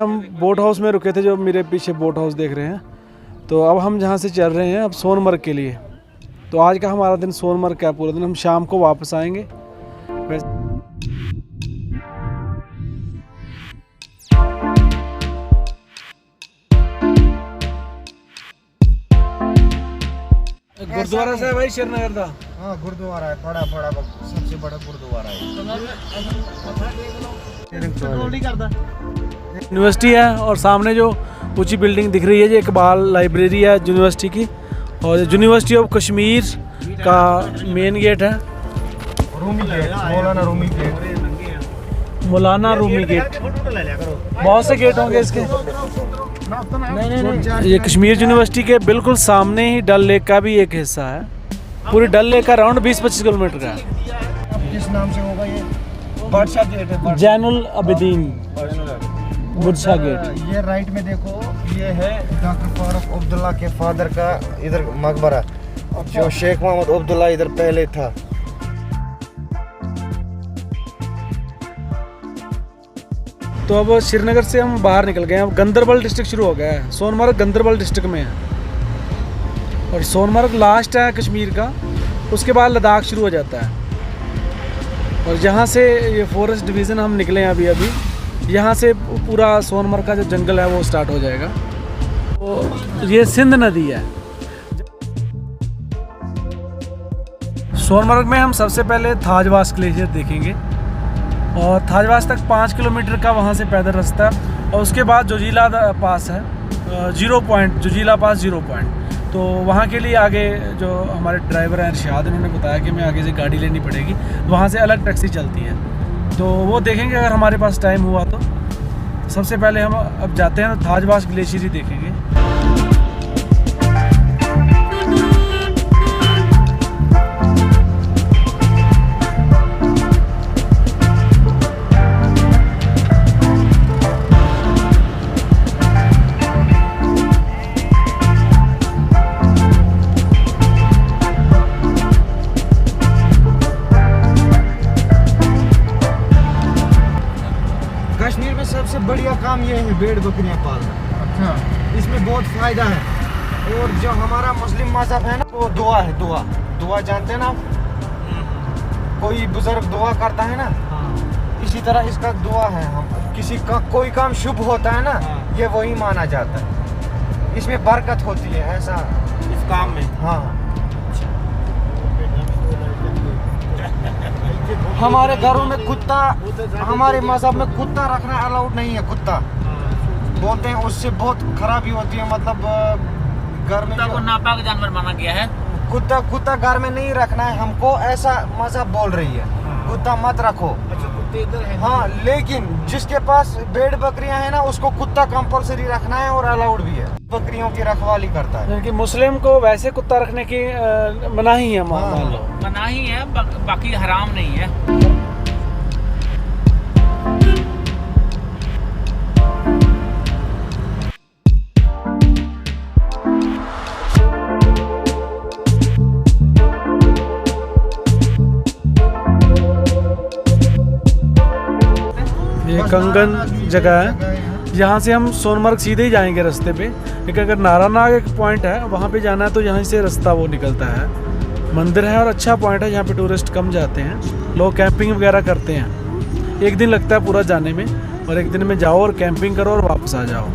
हम boat house में रुके थे, जो मेरे पीछे बोट हाउस देख रहे हैं। तो अब हम जहाँ से चल रहे हैं अब सोनमर्ग के लिए। तो आज का हमारा दिन सोनमर्ग का पूरा दिन, हम शाम को वापस आएंगे। गुरुद्वारा साहब भाई श्रीनगर का। हाँ गुरुद्वारा है, बड़ा सबसे बड़ा गुरुद्वारा है। यूनिवर्सिटी है और सामने जो ऊंची बिल्डिंग दिख रही है ये इकबाल लाइब्रेरी है यूनिवर्सिटी की, और यूनिवर्सिटी ऑफ कश्मीर का मेन गेट है मौलाना रूमी गेट। बहुत से गेट होंगे इसके। ये कश्मीर यूनिवर्सिटी के बिल्कुल सामने ही डल लेक का भी एक हिस्सा है। पूरी डल लेक का अराउंड 20-25 किलोमीटर का है। किस नाम से होगा ये? बादशाह गेट है, जैनुल अबिदीन बादशाह गेट। ये राइट में देखो, ये है डॉक्टर फारूक अब्दुल्ला के फादर का इधर मकबरा, जो शेख मोहम्मद अब्दुल्ला इधर पहले था। तो अब श्रीनगर से हम बाहर निकल गए हैं। अब गंदरबल डिस्ट्रिक्ट शुरू हो गया है। सोनमर्ग गंदरबल डिस्ट्रिक्ट में है और सोनमर्ग लास्ट है कश्मीर का। उसके बाद लद्दाख शुरू हो जाता है। और यहाँ से ये फॉरेस्ट डिवीज़न हम निकले हैं अभी। यहाँ से पूरा सोनमर्ग का जो जंगल है वो स्टार्ट हो जाएगा। तो ये सिंध नदी है। सोनमर्ग में हम सबसे पहले थाजवास ग्लेशियर देखेंगे और थाजवास तक 5 किलोमीटर का वहाँ से पैदल रास्ता है। और उसके बाद जोजिला पास है, 0 पॉइंट, जोजिला पास 0 पॉइंट। तो वहाँ के लिए आगे जो हमारे ड्राइवर हैं इरशाद, उन्होंने बताया कि हमें आगे से गाड़ी लेनी पड़ेगी, वहाँ से अलग टैक्सी चलती है। तो वो देखेंगे अगर हमारे पास टाइम हुआ तो। सबसे पहले हम अब जाते हैं तो थाजवास ग्लेशियर ही देखेंगे। कश्मीर में सबसे बढ़िया काम ये है भेड़ बकरियां पालना। अच्छा, इसमें बहुत फायदा है। और जो हमारा मुस्लिम मजहब है ना, वो दुआ है। दुआ जानते हैं ना आप? कोई बुजुर्ग दुआ करता है ना, इसी तरह इसका दुआ है। हम किसी का कोई काम शुभ होता है ना, ये वही माना जाता है। इसमें बरकत होती है ऐसा इस काम में। हाँ, हमारे घरों में कुत्ता, हमारे मजहब में कुत्ता रखना अलाउड नहीं है। कुत्ता बोलते हैं उससे बहुत खराबी होती है। मतलब घर में कुत्ता को नापाक जानवर माना गया है। कुत्ता घर में नहीं रखना है, हमको ऐसा मजहब बोल रही है। कुत्ता मत रखो। अच्छा, कुत्ते इधर है। हाँ, लेकिन जिसके पास भेड़ बकरियां हैं ना, उसको कुत्ता कंपलसरी रखना है और अलाउड भी है। बकरियों की रखवाली करता है। कि मुस्लिम को वैसे कुत्ता रखने की मनाही है, मान लो। मनाही है, बाकी हराम नहीं है। ये कंगन जगह है। यहाँ से हम सोनमर्ग सीधे ही जाएंगे रास्ते पे, लेकिन अगर नारानाग एक पॉइंट है वहाँ पे जाना है तो यहाँ से रास्ता वो निकलता है। मंदिर है और अच्छा पॉइंट है, यहाँ पे टूरिस्ट कम जाते हैं, लोग कैंपिंग वगैरह करते हैं। एक दिन लगता है पूरा जाने में, और एक दिन में जाओ और कैंपिंग करो और वापस आ जाओ।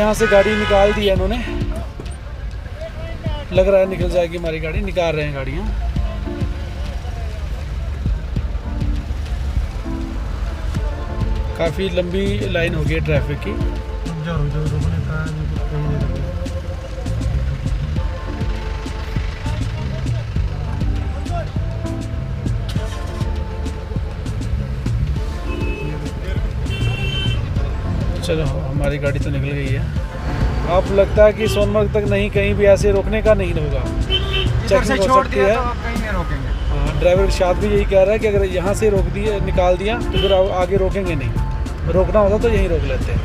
यहाँ से गाड़ी निकाल दी है इन्होंने, लग रहा है निकल जाएगी हमारी गाड़ी। निकाल रहे हैं गाड़ियाँ। काफ़ी लंबी लाइन हो गई है ट्रैफिक की। चलो हमारी गाड़ी तो निकल गई है। अब लगता है कि सोनमर्ग तक नहीं, कहीं भी ऐसे रोकने का नहीं होगा, इधर से छोड़ दिया तो आप कहीं नहीं रोकेंगे। हाँ, ड्राइवर इरशाद भी यही कह रहा है कि अगर यहाँ से रोक दिया, निकाल दिया तो फिर आगे रोकेंगे नहीं, रोकना होता तो यहीं रोक लेते हैं।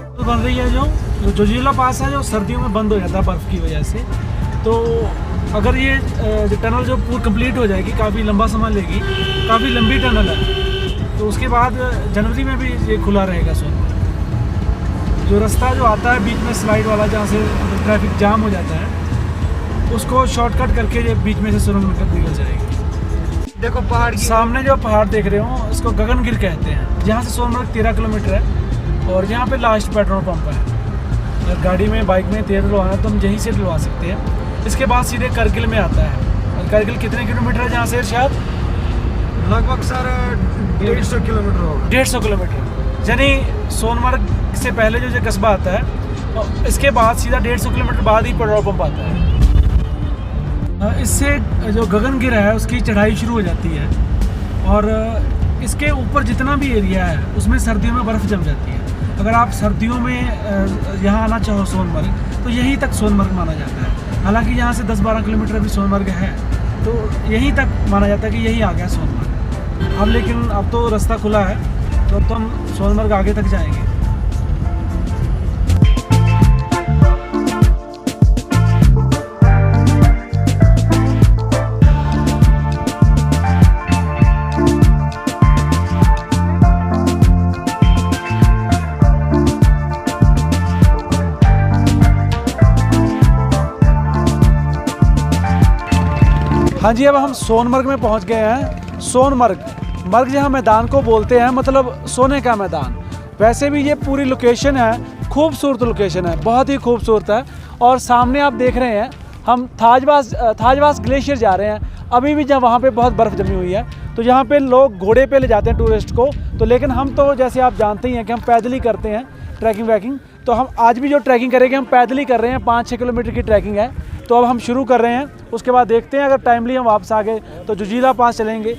तो बन रही है जो जोजिला पास है, जो सर्दियों में बंद हो जाता है बर्फ़ की वजह से। तो अगर ये टनल जो पूरी कंप्लीट हो जाएगी, काफ़ी लंबा समय लेगी, काफ़ी लंबी टनल है, तो उसके बाद जनवरी में भी ये खुला रहेगा सोनमर्ग। जो रास्ता जो आता है बीच में स्लाइड वाला, जहाँ से ट्रैफिक जाम हो जाता है, उसको शॉर्टकट करके ये बीच में से सोनमर्ग निकल जाएगी। देखो पहाड़ की सामने जो पहाड़ देख रहे हो इसको गगनगिर कहते हैं, जहाँ से सोनमर्ग 13 किलोमीटर है और यहाँ पे लास्ट पेट्रोल पंप है। अगर गाड़ी में बाइक में तेल डलवाना है तो हम यहीं से डलवा सकते हैं। इसके बाद सीधे करगिल में आता है। और करगिल कितने किलोमीटर है जहाँ से इरशाद? लगभग सर 150 किलोमीटर होगा। 150 किलोमीटर, यानी सोनमर्ग से पहले जो कस्बा आता है, और इसके बाद सीधा 150 किलोमीटर बाद ही पेट्रोल पंप आता है। इससे जो गगनगिर है उसकी चढ़ाई शुरू हो जाती है और इसके ऊपर जितना भी एरिया है उसमें सर्दियों में बर्फ़ जम जाती है। अगर आप सर्दियों में यहाँ आना चाहो सोनमर्ग, तो यहीं तक सोनमर्ग माना जाता है। हालांकि यहाँ से 10-12 किलोमीटर अभी सोनमर्ग है, तो यहीं तक माना जाता है कि यहीं आ गया सोनमर्ग। अब लेकिन अब तो रास्ता खुला है, तो अब तो हम सोनमर्ग आगे तक जाएंगे। हाँ जी, अब हम सोनमर्ग में पहुंच गए हैं। सोनमर्ग, मर्ग जहाँ मैदान को बोलते हैं, मतलब सोने का मैदान। वैसे भी ये पूरी लोकेशन है, खूबसूरत लोकेशन है, बहुत ही खूबसूरत है। और सामने आप देख रहे हैं हम थाजवास ग्लेशियर जा रहे हैं। अभी भी जहाँ वहाँ पे बहुत बर्फ़ जमी हुई है, तो यहाँ पे लोग घोड़े पे ले जाते हैं टूरिस्ट को। तो लेकिन हम तो जैसे आप जानते ही हैं कि हम पैदल ही करते हैं ट्रैकिंग वैकिंग। तो हम आज भी जो ट्रैकिंग करेंगे हम पैदल ही कर रहे हैं। 5-6 किलोमीटर की ट्रैकिंग है। तो अब हम शुरू कर रहे हैं, उसके बाद देखते हैं अगर टाइमली हम वापस आ गए तो जोजिला पास चलेंगे।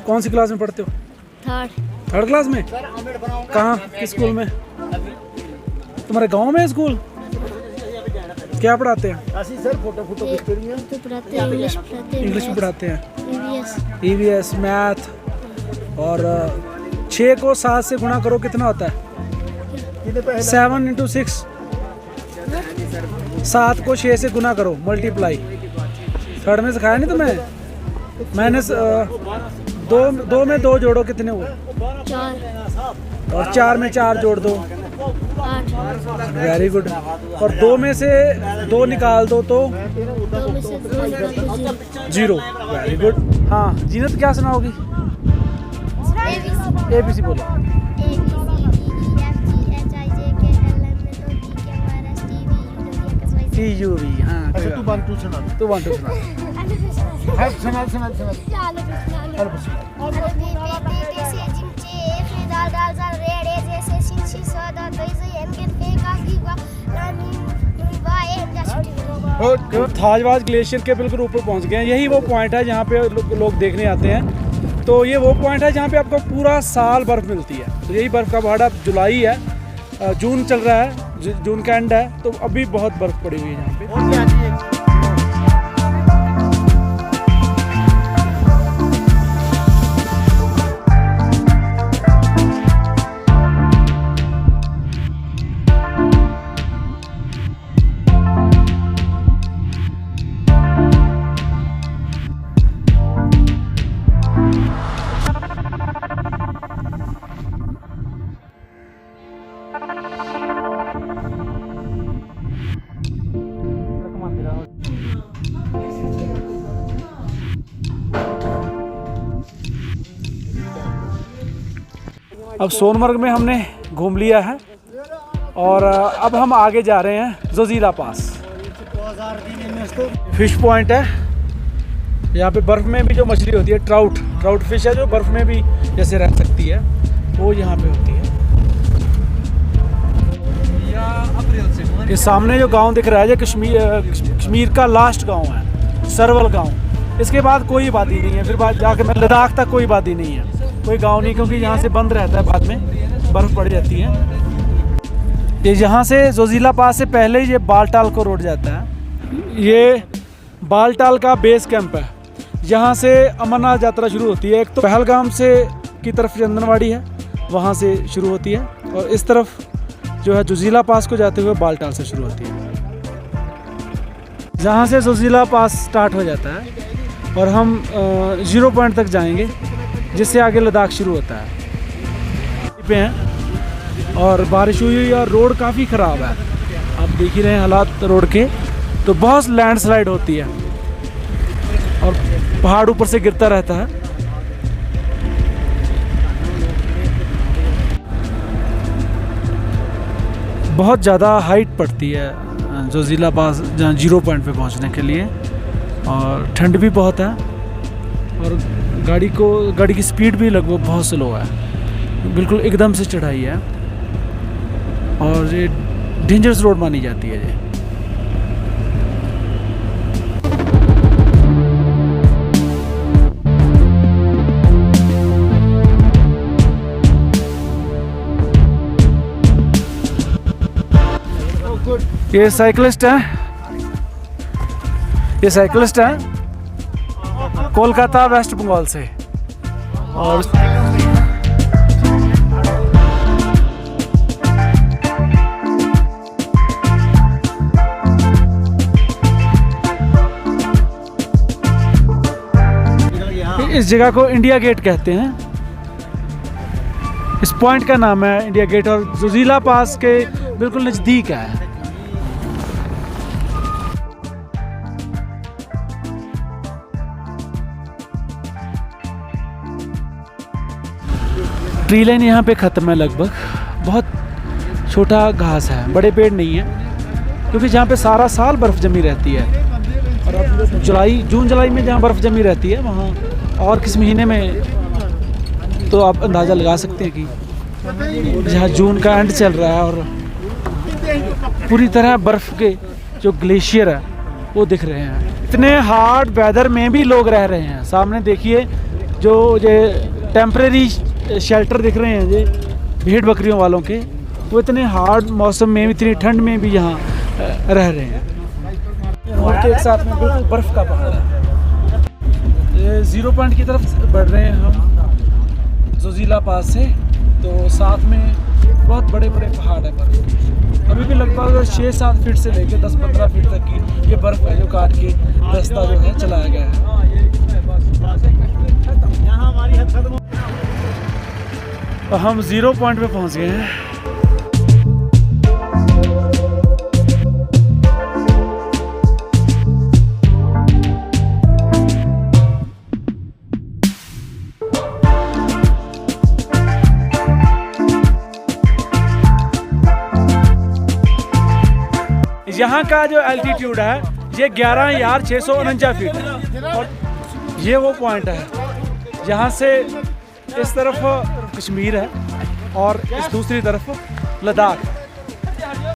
कौन सी क्लास में पढ़ते हो? थर्ड क्लास में? कहाँ, किस स्कूल में? तुम्हारे गांव में है स्कूल? क्या पढ़ाते हैं? इंग्लिश में पढ़ाते हैं, EVS, मैथ। और 6 को 7 से गुणा करो, कितना होता है? 7 × 6। 7 को 6 से गुना करो, मल्टीप्लाई। थर्ड में सिखाया नहीं तुम्हें? माइनस 2 में 2 जोड़ो, कितने हुए? 4। और 4 में 4 जोड़ दो, 8। Very good. और 2 में से 2 निकाल दो तो 2 में से 2 निकाल दो 0। Very good. हाँ, जीनत क्या सुनाओगी? ABC बोलो। TUV हाँ अच्छा तू वन टू सुना तू 1 2 सुना है सुना सुना सुना तो थाजवास ग्लेशियर के बिल्कुल ऊपर पहुंच गए हैं। यही वो पॉइंट है जहाँ पे लोग देखने आते हैं। तो ये वो पॉइंट है जहाँ पे आपको पूरा साल बर्फ़ मिलती है। तो यही बर्फ़ का पहाड़ अब जुलाई है, जून चल रहा है, जून का एंड है, तो अभी बहुत बर्फ़ पड़ी हुई है यहाँ पे। अब सोनमर्ग में हमने घूम लिया है और अब हम आगे जा रहे हैं जोजीला पास। फिश पॉइंट है, यहाँ पे बर्फ़ में भी जो मछली होती है ट्राउट फिश है, जो बर्फ़ में भी जैसे रह सकती है, वो यहाँ पे होती है। ये सामने जो गांव दिख रहा है, ये कश्मीर का लास्ट गांव है, सरवल गांव। इसके बाद कोई आबादी नहीं है, फिर बाद जाके मैं लद्दाख तक कोई आबादी नहीं है, कोई गांव नहीं, क्योंकि यहाँ से बंद रहता है, बाद में बर्फ़ पड़ जाती है। ये यहाँ से जोजीला पास से पहले ही ये बालटाल को रोड जाता है। ये बालटाल का बेस कैंप है, यहाँ से अमरनाथ यात्रा शुरू होती है। एक तो पहलगाम से की तरफ चंदनवाड़ी है, वहाँ से शुरू होती है, और इस तरफ जो है जोजीला पास को जाते हुए बालटाल से शुरू होती है। जहाँ से जोजीला पास स्टार्ट हो जाता है और हम 0 पॉइंट तक जाएंगे, जिससे आगे लद्दाख शुरू होता है पे हैं। और बारिश हुई और रोड काफ़ी ख़राब है, आप देख ही रहे हैं हालात रोड के। तो बहुत लैंडस्लाइड होती है और पहाड़ ऊपर से गिरता रहता है। बहुत ज़्यादा हाइट पड़ती है जोजीला पास, जहाँ 0 पॉइंट पे पहुँचने के लिए, और ठंड भी बहुत है, और गाड़ी की स्पीड भी लगभग बहुत स्लो है, बिल्कुल एकदम से चढ़ाई है, और ये डेंजरस रोड मानी जाती है ये। ये साइकिलिस्ट हैं कोलकाता वेस्ट बंगाल से, और इस जगह को इंडिया गेट कहते हैं। इस पॉइंट का नाम है इंडिया गेट, और जोजीला पास के बिल्कुल नज़दीक है। ट्री लाइन यहाँ पे ख़त्म है लगभग, बहुत छोटा घास है, बड़े पेड़ नहीं है, क्योंकि जहाँ पे सारा साल बर्फ़ जमी रहती है। और अब जून जुलाई में जहाँ बर्फ़ जमी रहती है, वहाँ और किस महीने में तो आप अंदाज़ा लगा सकते हैं कि जहाँ जून का एंड चल रहा है और पूरी तरह बर्फ़ के जो ग्लेशियर है वो दिख रहे हैं। इतने हार्ड वेदर में भी लोग रह रहे हैं। सामने देखिए जो ये टेम्परेरी शेल्टर दिख रहे हैं ये भेड़ बकरियों वालों के, वो इतने हार्ड मौसम में, इतनी ठंड में भी यहाँ रह रहे हैं। और के एक साथ में बिल्कुल बर्फ़ का पहाड़ है। ये 0 पॉइंट की तरफ बढ़ रहे हैं हम जोजीला पास से, तो साथ में बहुत बड़े बड़े पहाड़ हैं बर्फ़। अभी भी लगभग 6-7 फीट से लेकर 10-15 फीट तक की ये बर्फ़ है जो काट के रास्ता जो है चलाया गया है। तो हम 0 पॉइंट पे पहुंच गए हैं। यहाँ का जो एल्टीट्यूड है ये 11,649 फीट है। और ये वो पॉइंट है जहाँ से इस तरफ कश्मीर है और इस दूसरी तरफ लद्दाख।